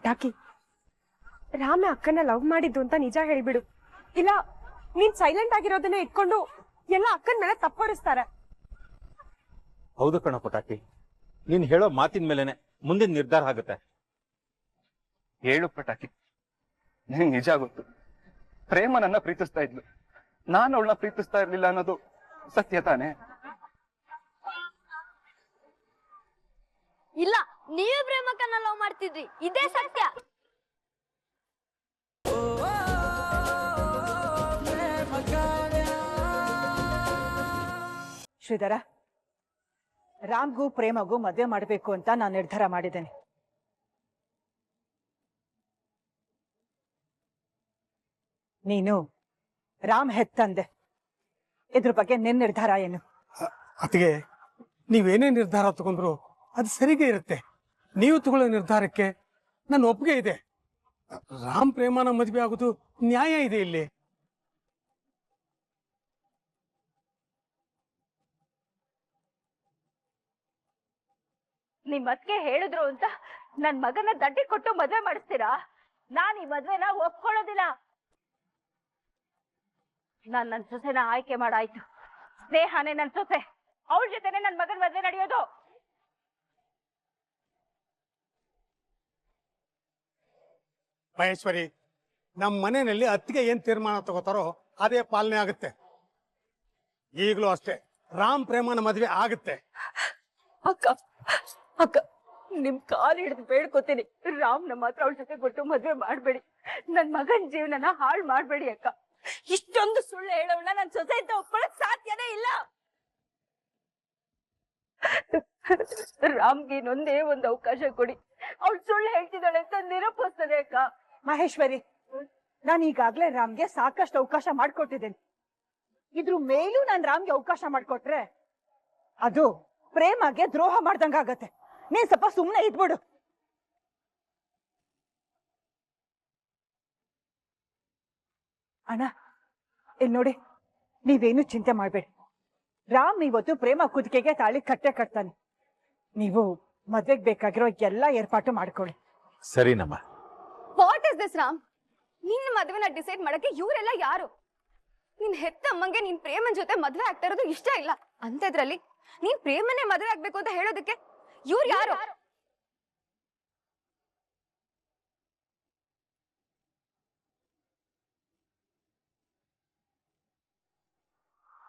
ಪಟಾಕಿ, ರಾಮ ಅಕ್ಕನ ಲವ್ ಮಾಡಿದ್ದು ಅಂತ ನಿಜ ಹೇಳ್ಬಿಡು. ಇಲ್ಲ ನೀನ್ ಸೈಲೆಂಟ್ ಆಗಿರೋದನ್ನ ಇಟ್ಕೊಂಡು ಎಲ್ಲ ಅಕ್ಕನ ಮೇಲೆ ತಪ್ಪರಿಸ್ತಾರೆ. ಹೌದು ಕಣ ಪಟಾಕಿ, ನೀನ್ ಹೇಳೋ ಮಾತಿನ ಮೇಲೆನೆ ಮುಂದಿನ ನಿರ್ಧಾರ ಆಗುತ್ತೆ. ಹೇಳು ಪಟಾಕಿ, ನಿಂಗೆ ನಿಜ ಗೊತ್ತು, ಪ್ರೇಮ ನನ್ನ ಪ್ರೀತಿಸ್ತಾ ಇದ್ಲು, ನಾನು ಅವಳನ್ನ ಪ್ರೀತಿಸ್ತಾ ಇರ್ಲಿಲ್ಲ ಅನ್ನೋದು ಸತ್ಯ ತಾನೆ? ಇಲ್ಲ, ನೀವೇ ಪ್ರೇಮಕ್ಕನ್ನ ಲವ್ ಮಾಡ್ತಿದ್ರಿ, ಇದೇ ಸತ್ಯ. ಶ್ರೀಧರ, ರಾಮ್ಗೂ ಪ್ರೇಮಗೂ ಮದುವೆ ಮಾಡಬೇಕು ಅಂತ ನಾನು ನಿರ್ಧಾರ ಮಾಡಿದ್ದೇನೆ. ನೀನು ರಾಮ್ ಹೆತ್ತಂದೆ, ಇದ್ರ ಬಗ್ಗೆ ನಿನ್ನ ನಿರ್ಧಾರ ಏನು? ಅದಕ್ಕೆ ನೀವೇನೇ ನಿರ್ಧಾರ ತಗೊಂಡ್ರು ಅದು ಸರಿಗೆ ಇರುತ್ತೆ. ನೀವು ತಗೊಳ್ಳೋ ನಿರ್ಧಾರಕ್ಕೆ ನನ್ನ ಒಪ್ಪಿಗೆ ಇದೆ. ರಾಮ್ ಪ್ರೇಮನ ಮದುವೆ ಆಗೋದು ನ್ಯಾಯ ಇದೆ ಇಲ್ಲಿ. ನಿಮ್ ಅತ್ತಿಗೆ ಹೇಳಿದ್ರು ಅಂತ ನನ್ ಮಗನ ದಡ್ಡಿ ಕೊಟ್ಟು ಮದ್ವೆ ಮಾಡಿಸ್ತೀರಾ? ನಾನ್ ಈ ಮದ್ವೆನ ಒಪ್ಕೊಳ್ಳೋದಿಲ್ಲ. ನಾನ್ ನನ್ ಸೊಸೆನ ಆಯ್ಕೆ ಮಾಡಾಯ್ತು. ಸ್ನೇಹಾನೇ ನನ್ ಸೊಸೆ, ಅವಳ ಜೊತೆನೆ ನನ್ ಮಗನ ಮದ್ವೆ ನಡೆಯೋದು. ಮಹೇಶ್ವರಿ, ನಮ್ಮ ಮನೆಯಲ್ಲಿ ಅತ್ತಿಗೆ ಏನ್ ತೀರ್ಮಾನ ತಗೋತಾರೋ ಅದೇ ಪಾಲನೆ ಆಗುತ್ತೆ. ಈಗಲೂ ಅಷ್ಟೇ, ರಾಮ್ ಪ್ರೇಮನ ಮದುವೆ ಆಗುತ್ತೆ. ಅಕ್ಕ ಅಕ್ಕ, ನಿಮ್ ಕಾಲ್ ಹಿಡಿದು ಬೇಡ್ಕೋತೀನಿ, ರಾಮ್ನ ಮಾತ್ರ ಅವಳ ಜೊತೆ ಕೊಟ್ಟು ಮದ್ವೆ ಮಾಡ್ಬೇಡಿ. ನನ್ ಮಗನ್ ಜೀವನನ ಹಾಳು ಮಾಡ್ಬೇಡಿ ಅಕ್ಕ. ಇಷ್ಟೊಂದು ಸುಳ್ಳು ಹೇಳೋಣ ನನ್ ಸೊಸೆ ಅಂತ ಒಪ್ಕೊಳ್ಳೋಕ್ ಸಾಧ್ಯನೇ ಇಲ್ಲ. ರಾಮ್ಗೆ ಇನ್ನೊಂದೇ ಒಂದು ಅವಕಾಶ ಕೊಡಿ, ಅವಳು ಸುಳ್ಳು ಹೇಳ್ತಿದ್ದಾಳೆ ಅಂತ ನಿರೂಪಿಸ್ತದೆ ಅಕ್ಕ. ಮಹೇಶ್ವರಿ, ನಾನು ಈಗಾಗ್ಲೇ ರಾಮ್ಗೆ ಸಾಕಷ್ಟು ಅವಕಾಶ ಮಾಡ್ಕೊಟ್ಟಿದ್ದೇನೆ. ಇದ್ರ ಮೇಲೂ ನಾನು ರಾಮ್ಗೆ ಅವಕಾಶ ಮಾಡ್ಕೊಟ್ರೆ ಅದು ಪ್ರೇಮಗೆ ದ್ರೋಹ ಮಾಡ್ದಂಗಾಗತ್ತೆ. ನೀನ್ ಸ್ವಲ್ಪ ಸುಮ್ನೆ ಇದ್ಬಿಡು. ಅಣ್ಣ, ಇಲ್ಲಿ ನೋಡಿ, ನೀವೇನು ಚಿಂತೆ ಮಾಡ್ಬೇಡಿ. ರಾಮ್ ಇವತ್ತು ಪ್ರೇಮ ಕುದಿಕೆಗೆ ತಾಳಿ ಕಟ್ತಾನೆ. ನೀವು ಮದ್ವೆಗೆ ಬೇಕಾಗಿರೋ ಎಲ್ಲ ಏರ್ಪಾಟು ಮಾಡ್ಕೊಳ್ಳಿ. ಸರಿನಮ್ಮ. What is this Ram? ನಿನ್ನ ಮದ್ವೆನ ಡಿಸೈಡ್ ಮಾಡಕ್ಕೆ ಇವರೆಲ್ಲ ಯಾರು? ನಿನ್ ಹೆತ್ತ ಅಮ್ಮಂಗೆ ನೀನ್ ಪ್ರೇಮನ್ ಜೊತೆ ಮದ್ವೆ ಆಗ್ತಾ ಇರೋದು ಇಷ್ಟ ಇಲ್ಲ ಅಂತದ್ರಲ್ಲಿ ನೀನ್ ಪ್ರೇಮನೇ ಮದ್ವೆ ಆಗ್ಬೇಕು ಅಂತ ಹೇಳೋದಕ್ಕೆ ಇವ್ರು ಯಾರು?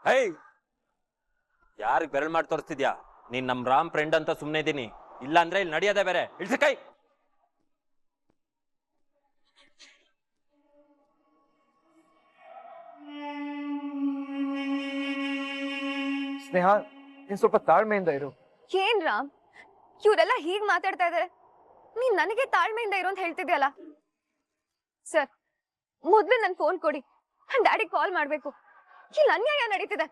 ಹೇ, ಯಾರಿಗೆ ಬೆರಳು ಮಾಡಿ ತೋರಿಸ್ತಿದ್ಯಾ? ನೀನ್ ನಮ್ ರಾಮ್ ಫ್ರೆಂಡ್ ಅಂತ ಸುಮ್ನೆ ಇದೀನಿ, ಇಲ್ಲ ಅಂದ್ರೆ ಇಲ್ಲಿ ನಡೆಯೋದೇ ಬೇರೆ. ಇಳ್ಸಿ ಕೈ. ಸ್ನೇಹ, ನೀನ್ ಸ್ವಲ್ಪ ತಾಳ್ಮೆಯಿಂದ ಇರು. ಏನ್ ರಾಮ್, ಇವರೆಲ್ಲ ಹೀಗ್ ಮಾತಾಡ್ತಾ ಇದಾರೆ, ನೀನ್ ನನಗೆ ತಾಳ್ಮೆಯಿಂದ ಇರು ಅಂತ ಹೇಳ್ತಿದ್ಯಲ್ಲ. ಸರ್, ಮೊದ್ಲು ನನ್ ಫೋನ್ ಕೊಡಿ, ನನ್ ಡ್ಯಾಡಿ ಕಾಲ್ ಮಾಡ್ಬೇಕು. ಇಲ್ಲಿ ಅನ್ಯಾಯ ನಡೀತಿದೆ.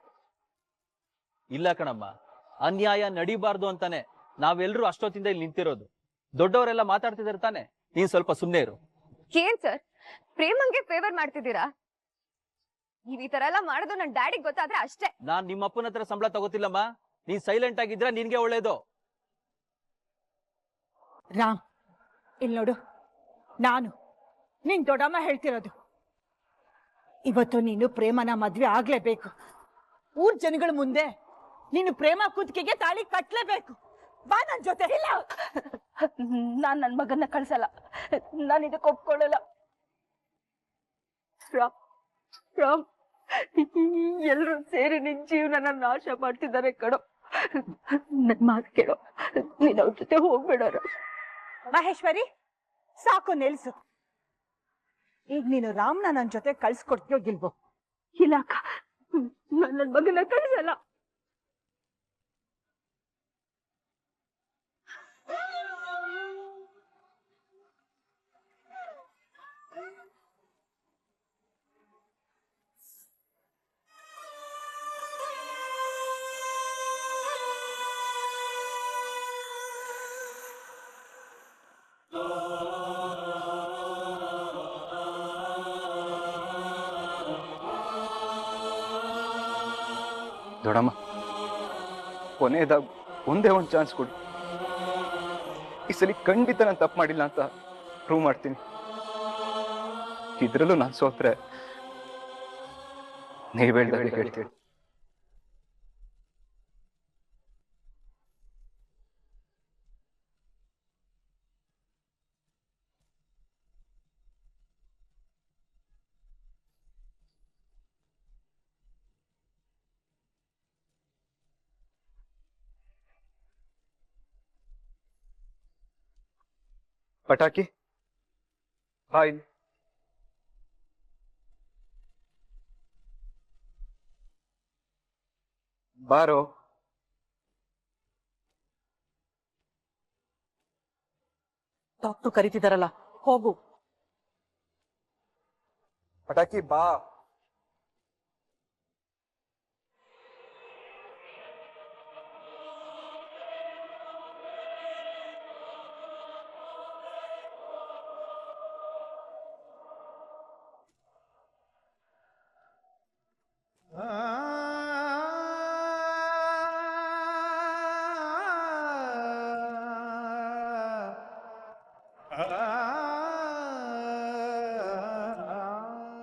ಇಲ್ಲ ಕಣಮ್ಮ, ಅನ್ಯಾಯ ನಡಿಬಾರ್ದು ಅಂತಾನೆ ನಾವೆಲ್ಲರೂ ಅಷ್ಟೊತ್ತಿಂದ ಇಲ್ಲಿ ನಿಂತಿರೋದು. ದೊಡ್ಡವರೆಲ್ಲ ಮಾತಾಡ್ತಿದಾರೆ ತಾನೆ, ನೀನ್ ಸ್ವಲ್ಪ ಸುಮ್ನೆ ಇರು. ಏನ್ ಸರ್, ಪ್ರೇಮಂಗೆ ಫೇವರ್ ಮಾಡ್ತಿದ್ದೀರಾ? ನೀವ್ ಈ ತರ ಎಲ್ಲ ಮಾಡೋದು ನನ್ ಡ್ಯಾಡಿಗೆ ಗೊತ್ತಾದ್ರೆ ಅಷ್ಟೇ. ನಾನ್ ನಿಮ್ಮ ಅಪ್ಪನ ಹತ್ರ ಸಂಬಳ ತಗೋತಿಲ್ಲಮ್ಮ, ನೀನ್ ಸೈಲೆಂಟ್ ಆಗಿದ್ರೆ ನಿನ್ಗೆ ಒಳ್ಳೇದು. ರಾಮ್, ಇಲ್ಲಿ ನೋಡು, ನಾನು ನಿನ್ ದೊಡ್ಡಮ್ಮ ಹೇಳ್ತಿರೋದು, ಇವತ್ತು ನೀನು ಪ್ರೇಮನ ಮದ್ವೆ ಆಗ್ಲೇಬೇಕು. ಊರ್ ಜನಗಳ ಮುಂದೆ ನೀನು ಪ್ರೇಮ ಕುತ್ತಿಗೆಗೆ ತಾಳಿ ಕಟ್ಲೇಬೇಕು. ಬಾ ನನ್ ಜೊತೆ. ಇಲ್ಲ, ನಾನ್ ನನ್ ಮಗನ್ನ ಕಳ್ಸಲ್ಲ, ನಾನು ಇದಕ್ಕೆ ಒಪ್ಕೊಳ್ಳಲ್ಲ. ರಾಮ್ ರಾಮ್, ಎಲ್ರು ಸೇರಿ ನಿನ್ ಜೀವನ ನಾಶ ಮಾಡ್ತಿದ್ದಾರೆ ಕಣೋ. ನನ್ ಮಾತು ಕೇಳೋ, ನೀನ್ ಅವ್ರ ಜೊತೆ ಹೋಗ್ಬೇಡ. ಮಹೇಶ್ವರಿ, ಸಾಕು ನಿಲ್ಸು. ಈಗ ನೀನು ರಾಮ್ನ ನನ್ ಜೊತೆ ಕಳ್ಸ್ಕೊಡ್ತೀಯೋ ಗಿಲ್ವೋ? ಇಲ್ಲ ಅಕ್ಕ, ನಾನ್ ನನ್ ಮಗನ್ನ ಕಳ್ಸಲ್ಲ. ದೊಡ್ಡಮ್ಮ, ಕೊನೆಯದಾಗ ಒಂದೇ ಒಂದು ಚಾನ್ಸ್ ಕೊಡಿ. ಈ ಸಲ ಖಂಡಿತ ನಾನು ತಪ್ಪು ಮಾಡಿಲ್ಲ ಅಂತ ಪ್ರೂವ್ ಮಾಡ್ತೀನಿ. ಇದ್ರಲ್ಲೂ ನಾನು ಸೋತ್ರೆ ನೀವ್ ಹೇಳ್ದಂಗೆ ಹೇಳ್ತೀನಿ. ಪಟಾಕಿ ಬಾಯ್. ಬಾರೋ. ಡಾಕ್ಟರ್ ಕರಿತಿದಾರಲ್ಲ, ಹೋಗು. ಪಟಾಕಿ ಬಾ.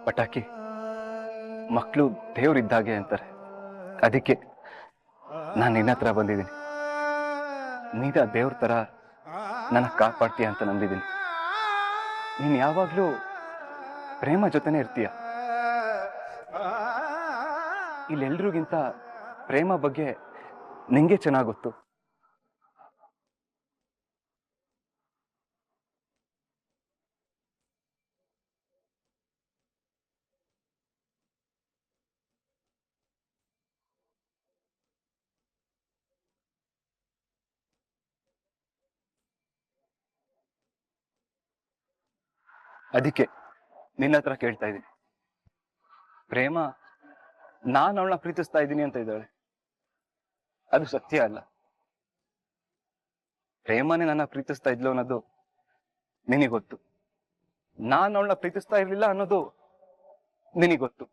ಪಟಾಕಿ, ಮಕ್ಕಳು ದೇವ್ರಿದ್ದಾಗೆ ಅಂತಾರೆ. ಅದಕ್ಕೆ ನಾನು ನಿನ್ನ ಹತ್ರ ಬಂದಿದ್ದೀನಿ. ನೀನ ದೇವ್ರ ತರ ನನ್ನ ಕಾಪಾಡ್ತೀಯ ಅಂತ ನಂಬಿದ್ದೀನಿ. ನೀನ್ ಯಾವಾಗ್ಲೂ ಪ್ರೇಮ ಜೊತೆನೆ ಇರ್ತೀಯ. ಇಲ್ಲೆಲ್ರಿಗಿಂತ ಪ್ರೇಮ ಬಗ್ಗೆ ನಿಂಗೆ ಚೆನ್ನಾಗ್ ಗೊತ್ತು. ಅದಕ್ಕೆ ನಿನ್ನ ಹತ್ರ ಕೇಳ್ತಾ ಇದ್ದೀನಿ. ಪ್ರೇಮ ನಾನು ಅವಳನ್ನ ಪ್ರೀತಿಸ್ತಾ ಇದ್ದೀನಿ ಅಂತ ಇದ್ದಾಳೆ. ಅದು ಸತ್ಯ ಅಲ್ಲ. ಪ್ರೇಮನೇ ನನ್ನ ಪ್ರೀತಿಸ್ತಾ ಇದ್ಲು ಅನ್ನೋದು ನಿನಗೊತ್ತು. ನಾನು ಅವಳನ್ನ ಪ್ರೀತಿಸ್ತಾ ಇರ್ಲಿಲ್ಲ ಅನ್ನೋದು ನಿನಗೊತ್ತು.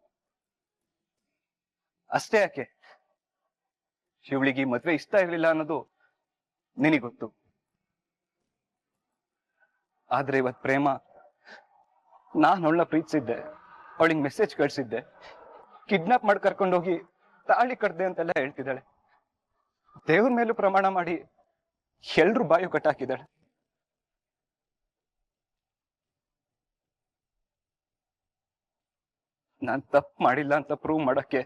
ಅಷ್ಟೇ ಯಾಕೆ, ಶಿವಳಿಗೆ ಮದ್ವೆ ಇಷ್ಟ ಇರ್ಲಿಲ್ಲ ಅನ್ನೋದು ನಿನಗೊತ್ತು. ಆದ್ರೆ ಇವತ್ ಪ್ರೇಮ ನಾನು ಅವಳನ್ನ ಪ್ರೀತಿಸಿದ್ದೆ, ಅವಳಿಗೆ ಮೆಸೇಜ್ ಕಳ್ಸಿದ್ದೆ, ಕಿಡ್ನಾಪ್ ಮಾಡಿ ಕರ್ಕೊಂಡೋಗಿ ತಾಳಿ ಕಟ್ದೆ ಅಂತೆಲ್ಲ ಹೇಳ್ತಿದ್ದಾಳೆ. ದೇವ್ರ ಮೇಲೂ ಪ್ರಮಾಣ ಮಾಡಿ ಎಲ್ರು ಬಾಯು ಕಟ್ಟಾಕಿದ್ದಾಳೆ. ನಾನ್ ತಪ್ಪು ಮಾಡಿಲ್ಲ ಅಂತ ಪ್ರೂವ್ ಮಾಡಕ್ಕೆ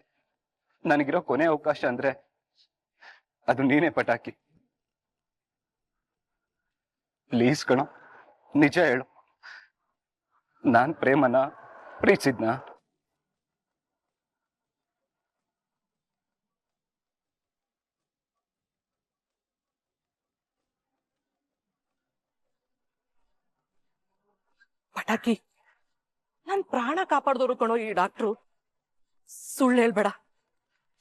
ನನಗಿರೋ ಕೊನೆ ಅವಕಾಶ ಅಂದ್ರೆ ಅದು ನೀನೇ ಪಟಾಕಿ. ಪ್ಲೀಸ್ ಕಣೋ, ನಿಜ ಹೇಳು, ನಾನ್ ಪ್ರೇಮನ ಪ್ರೀತಿಸಿದ್ನ? ಪಟಾಕಿ, ನನ್ ಪ್ರಾಣ ಕಾಪಾಡ್ದವ್ರು ಕಣೋ ಈ ಡಾಕ್ಟ್ರು. ಸುಳ್ಳು ಹೇಳ್ಬೇಡ.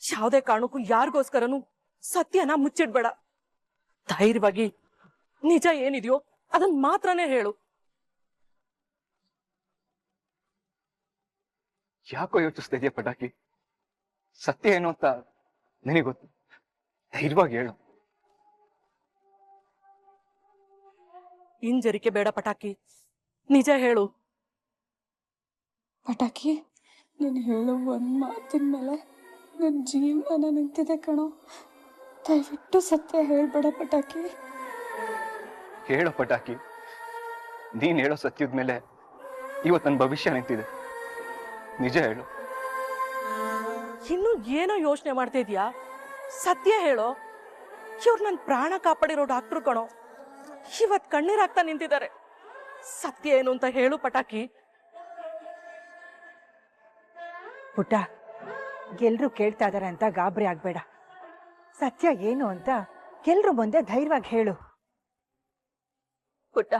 ಯಾವ್ದೇ ಕಾರಣಕ್ಕೂ ಯಾರಿಗೋಸ್ಕರನು ಸತ್ಯನ ಮುಚ್ಚಿಡ್ಬೇಡ. ಧೈರ್ಯವಾಗಿ ನಿಜ ಏನಿದೆಯೋ ಅದನ್ ಮಾತ್ರನೇ ಹೇಳು. ಯಾಕೋ ಯೋಚಿಸ್ತಾ ಇದೆಯಾ ಪಟಾಕಿ? ಸತ್ಯ ಏನು ಅಂತ ನಿನಗೊತ್ತು. ಧೈರ್ಯವಾಗಿ ಹೇಳು. ಹಿಂಜರಿಕೆ ಬೇಡ ಪಟಾಕಿ, ನಿಜ ಹೇಳು. ಪಟಾಕಿ, ನೀನು ಹೇಳೋ ಒಂದು ಮಾತಿನ ಮೇಲೆ ನನ್ನ ಜೀವನ ನಿಂತಿದೆ ಕಣೋ. ದಯವಿಟ್ಟು ಸತ್ಯ ಹೇಳ್ಬೇಡ ಪಟಾಕಿ. ಹೇಳೋ ಪಟಾಕಿ, ನೀನ್ ಹೇಳೋ ಸತ್ಯದ ಮೇಲೆ ಇವತ್ತು ನನ್ನ ಭವಿಷ್ಯ ನಿಂತಿದೆ. ನಿಜ ಹೇಳು. ಇನ್ನು ಏನೋ ಯೋಚನೆ ಮಾಡ್ತಾ ಇದೀಯಾ? ಸತ್ಯ ಹೇಳೋ. ಇವ್ರು ನನ್ ಪ್ರಾಣ ಕಾಪಾಡಿರೋ ಡಾಕ್ಟ್ರು ಕಣೋ. ಇವತ್ ಕಣ್ಣೀರಾಗ್ತಾ ನಿಂತಿದ್ದಾರೆ. ಸತ್ಯ ಏನು ಅಂತ ಹೇಳು ಪಟಾಕಿ. ಪುಟ್ಟ, ಎಲ್ರು ಕೇಳ್ತಾ ಇದಾರೆ ಅಂತ ಗಾಬರಿ ಆಗ್ಬೇಡ. ಸತ್ಯ ಏನು ಅಂತ ಎಲ್ರು ಮುಂದೆ ಧೈರ್ಯವಾಗಿ ಹೇಳು. ಪುಟ್ಟ,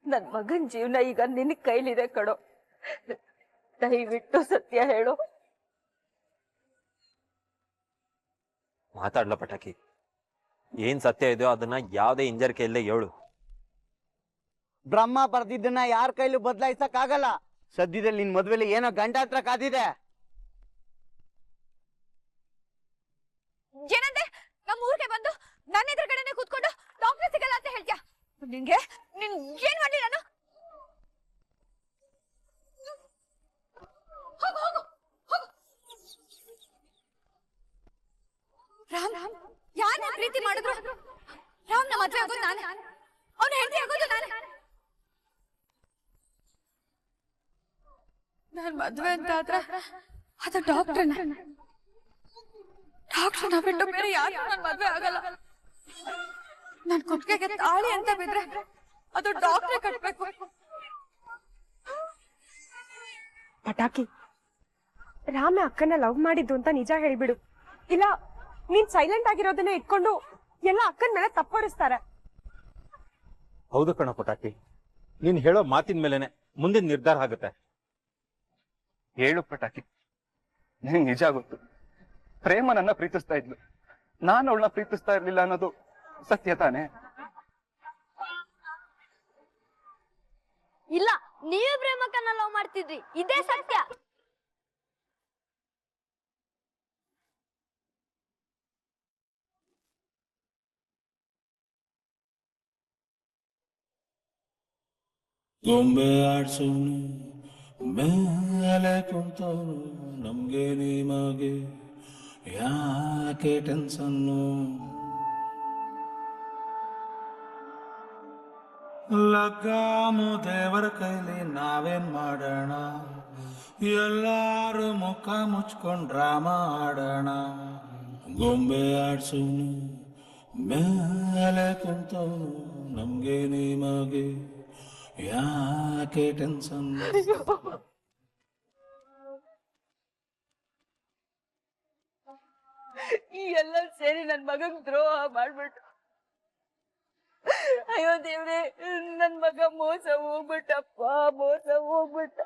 ನನ್ ಮಗನ್ ಜೀವನ ಈಗ ನಿನ್ನ ಕೈಲಿದೆ ಕಣೋ. ದಯವಿಟ್ಟು ಸತ್ಯ ಹೇಳು. ಮಾತಾಡ್ಲ ಪಟಾಕಿ, ಏನ್ ಸತ್ಯ ಇದೆಯೋ ಅದನ್ನ ಯಾವ್ದೇ ಹಿಂಜರಿಕೆಯಲ್ಲೇ ಹೇಳು. ಬ್ರಹ್ಮ ಬರ್ದಿದ್ದನ್ನ ಯಾರ ಕೈಲೂ ಬದಲಾಯಿಸಕ್ ಆಗಲ್ಲ. ಸದ್ಯದಲ್ಲಿ ನಿನ್ ಮದ್ವೆಲಿ ಏನೋ ಗಂಡಾಂತರ ಕಾದಿದೆ. ಏನಂದೆ? ನಮ್ಮ ಊರಿಗೆ ಬಂದು ನನ್ನ ಎದುರುಗಡೆನೆ ಕೂತ್ಕೊಂಡು ಡಾಕ್ಟರ್ ಸಿಗಲ್ಲ ಅಂತ ಹೇಳ್ತೀಯ? ನಿನ್ಗೆ ಏನ್ ಮಾಡ್ಲಿ ನಾನು? ಹೋಗು ಹೋಗು ಹೋಗು. ರಾಮ್ ಯಾರ ಪ್ರೀತಿ ಮಾಡಿದ್ರು? ರಾಮ್ ನಮ್ಮ ಮದ್ವೆ ಆಗೋದು ನಾನೇ, ಅವನ ಹೆಂಡತಿ ಆಗೋದು ನಾನೇ. ನಾನ್ ಮದ್ವೆ ಅಂತ ಆದ್ರೆ ಅದು ಡಾಕ್ಟರ್ನ ಬಿಟ್ಟು ಬೇರೆ ಯಾರು ನನ್ ಮದ್ವೆ ಆಗಲ್ಲ. ನನ್ ಕುತ್ತಿಗೆಗೆ ತಾಳಿ ಅಂತ ಬಿದ್ರೆ ಅದು ಡಾಕ್ಟ್ರೇ ಕಟ್ಬೇಕು. ಪಟಾಕಿ, ರಾಮ ಅಕ್ಕನ ಲವ್ ಮಾಡಿದ್ದು ಅಂತ ನಿಜ ಹೇಳ್ಬಿಡು. ಇಲ್ಲ ನೀನ್ ಸೈಲೆಂಟ್ ಆಗಿರೋದನ್ನ ಇಟ್ಕೊಂಡು ಎಲ್ಲ ಅಕ್ಕನ ಮೇಲೆ ತಪ್ಪೊರಿಸ್ತಾರೆ. ಹೌದು ಕಣ ಪಟಾಕಿ, ನೀನ್ ಹೇಳೋ ಮಾತಿನ ಮೇಲೆನೆ ಮುಂದಿನ ನಿರ್ಧಾರ ಆಗುತ್ತೆ. ಹೇಳು ಪಟಾಕಿ, ನಿಂಗೆ ನಿಜ ಗೊತ್ತು, ಪ್ರೇಮ ನನ್ನ ಪ್ರೀತಿಸ್ತಾ ಇದ್ಲು, ನಾನು ಅವಳನ್ನ ಪ್ರೀತಿಸ್ತಾ ಇರ್ಲಿಲ್ಲ ಅನ್ನೋದು ಸತ್ಯ ತಾನೆ? ಇಲ್ಲ, ನೀವೇ ಪ್ರೇಮಕ್ಕನ್ನ ಲವ್ ಮಾಡ್ತಿದ್ರಿ, ಇದೇ ಸತ್ಯ. ಗೊಂಬೆ ಆಡ್ಸೋನು ಮೇಲೆ ಕುಂತವನು, ನಮ್ಗೆ ನಿಮಗೆ ಯಾಕೆ ಟೆನ್ಸನ್ನು? ಲಗ್ಗಾಮು ದೇವರ ಕೈಲಿ ನಾವೇನ್ ಮಾಡೋಣ, ಎಲ್ಲಾರು ಮುಖ ಮುಚ್ಕೊಂಡ್ ಡ್ರಾಮ ಆಡೋಣ. ಗೊಂಬೆ ಆಡ್ಸೋನು ಮೇಲೆ ಕುಂತವನು, ನಮ್ಗೆ ನಿಮಗೆ ಯಾಕೆ ಟೆನ್ಸನ್? ಈ ಎಲ್ಲ ಸೇರಿ ನನ್ ಮಗಂಗ್ ದ್ರೋಹ ಮಾಡ್ಬಿಟ್ಟು, ಅಯ್ಯೋ ದೇವ್ರೆ, ನನ್ ಮಗ ಮೋಸ ಹೋಗ್ಬಿಟ್ಟಪ್ಪ, ಮೋಸ ಹೋಗ್ಬಿಟ್ಟ.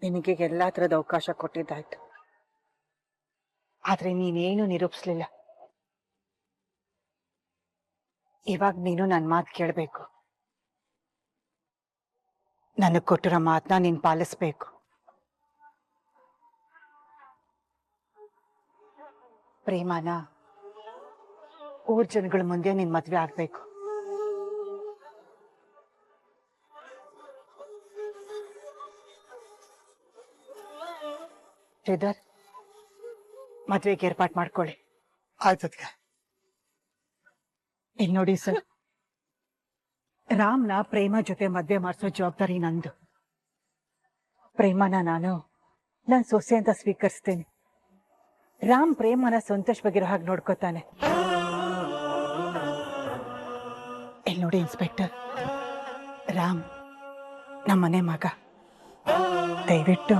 ನಿನಗೆ ಎಲ್ಲಾ ತರದ ಅವಕಾಶ ಕೊಟ್ಟಿದ್ದಾಯ್ತು, ಆದ್ರೆ ನೀನೇನು ನಿರೂಪಿಸ್ಲಿಲ್ಲ. ಇವಾಗ ನೀನು ನನ್ನ ಮಾತು ಕೇಳಬೇಕು. ನನಗ್ ಕೊಟ್ಟಿರೋ ಮಾತನ್ನ ನೀನ್ ಪಾಲಿಸ್ಬೇಕು. ಪ್ರೇಮನ ಊರ್ ಜನಗಳ ಮುಂದೆ ನಿನ್ ಮದ್ವೆ ಆಗ್ಬೇಕು. ಶ್ರೀಧರ್, ಮದ್ವೆಗೆ ಏರ್ಪಾಟ್ ಮಾಡ್ಕೊಳ್ಳಿ. ಆಯ್ತದ್ಕೆ. ಇಲ್ಲಿ ನೋಡಿ ಸರ್, ರಾಮ್ನ ಪ್ರೇಮ ಜೊತೆ ಮದ್ವೆ ಮಾಡಿಸೋ ಜವಾಬ್ದಾರಿ ನಂದು. ಪ್ರೇಮನ ನಾನು ಸೊಸೆ ಅಂತ ಸ್ವೀಕರಿಸ್ತೇನೆ. ರಾಮ್ ಪ್ರೇಮನ ಸಂತೋಷವಾಗಿರೋ ಹಾಗೆ ನೋಡ್ಕೋತಾನೆ. ಇಲ್ಲಿ ನೋಡಿ ಇನ್ಸ್ಪೆಕ್ಟರ್, ರಾಮ್ ನಮ್ಮನೆ ಮಗ. ದಯವಿಟ್ಟು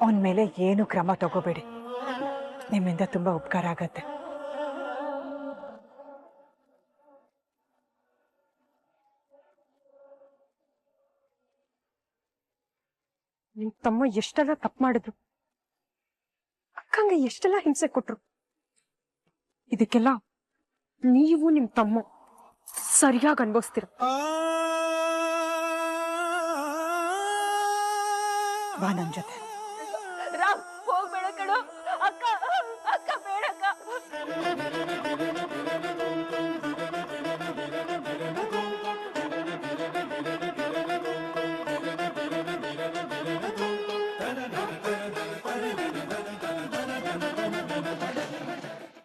ಅವನ ಮೇಲೆ ಏನು ಕ್ರಮ ತಗೋಬೇಡಿ. ನಿಮ್ಮಿಂದ ತುಂಬಾ ಉಪಕಾರ ಆಗತ್ತೆ. ನಿಮ್ ತಮ್ಮ ಎಷ್ಟೆಲ್ಲ ತಪ್ಪು ಮಾಡಿದ್ರು, ಅಕ್ಕಂಗೆ ಎಷ್ಟೆಲ್ಲ ಹಿಂಸೆ ಕೊಟ್ರು. ಇದಕ್ಕೆಲ್ಲ ನೀವು ನಿಮ್ ತಮ್ಮ ಸರಿಯಾಗಿ ಅನ್ಭವಿಸ್ತೀರ. ಬಾ ನನ್ ಜೊತೆ.